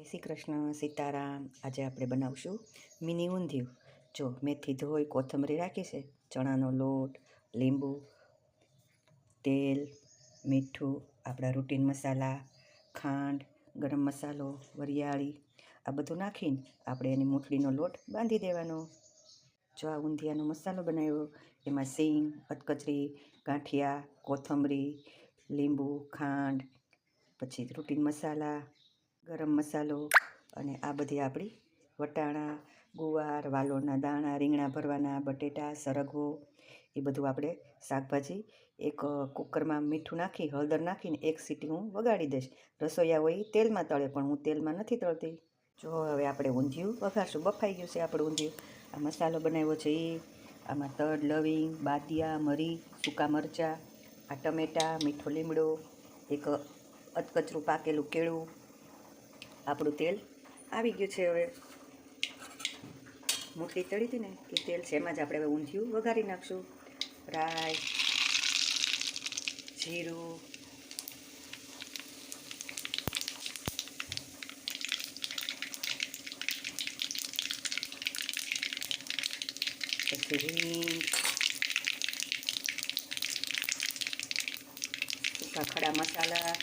શ્રી કૃષ્ણ સીતારામ। આજે આપણે બનાવશું મિની ઊંધિયું। જો મેથી ધોઈ કોથમરી રાખી છે, ચણાનો લોટ, લીંબુ, તેલ, મીઠું, આપણા રૂટીન મસાલા, ખાંડ, ગરમ મસાલો, વરિયાળી, આ બધું નાખીને આપણે એની મૂઠલીનો લોટ બાંધી દેવાનો। જો આ ઊંધિયાનો મસાલો બનાવ્યો, એમાં સીંગ, અધકચરી, ગાંઠિયા, કોથમરી, લીંબુ, ખાંડ, પછી રૂટીન મસાલા, ગરમ મસાલો અને આ બધી આપણી વટાણા, ગુવાર, વાલોળના દાણા, રીંગણા ભરવાના, બટેટા, સરગવો, એ બધું આપણે શાકભાજી એક કુકરમાં મીઠું નાખી હળદર નાખીને એક સીટી હું વગાડી દઈશ। રસોઈયા હોય તેલમાં તળે, પણ હું તેલમાં નથી તળતી। જો હવે આપણે ઊંધિયું વઘારશું। બફાઈ ગયું છે આપણું ઊંધિયું। આ મસાલો બનાવ્યો છે એ, આમાં તડ, લવિંગ, બાદિયા, મરી, સૂકા મરચાં, આ ટમેટાં, મીઠો લીમડો, એક અધકચરું પાકેલું કેળું, આપણું તેલ આવી ગયું છે। હવે મૂઠલી તળી હતી ને એ તેલ છે, એમાં જ આપણે હવે ઊંધિયું વઘારી નાખશું। રાઈ, જીરું, પછી હિંગ, સૂકા ખડા મસાલા,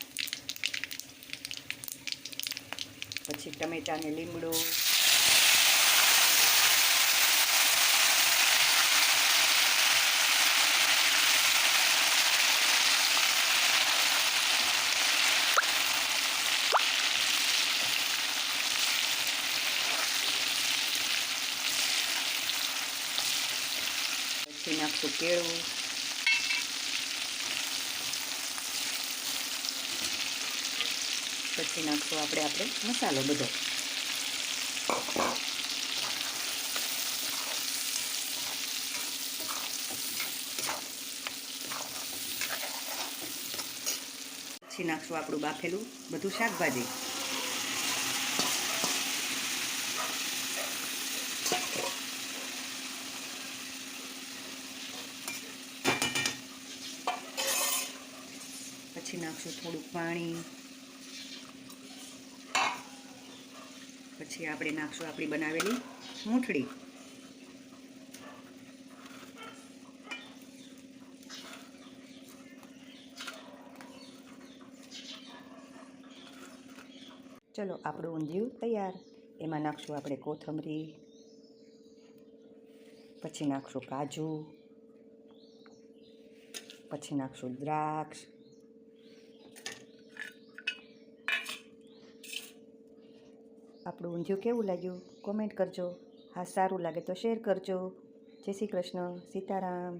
પછી ટમેટા ને લીમડો, પછી નાખશું કેળું, પછી નાખશું આપણે મસાલો બધો। પછી નાખશું આપણું બાફેલું બધું શાકભાજી। પછી નાખશું થોડુંક પાણી। પછી આપણે નાખશું આપણી બનાવેલી મૂઠળી। ચલો આપણું ઊંધિયું તૈયાર। એમાં નાખશું આપણે કોથમરી, પછી નાખશું કાજુ, પછી નાખશું દ્રાક્ષ, આપણું ઊંધિયું કેવું લાગ્યું કોમેન્ટ કરજો। હા, સારું લાગે તો શેર કરજો। જય શ્રી કૃષ્ણ સીતારામ।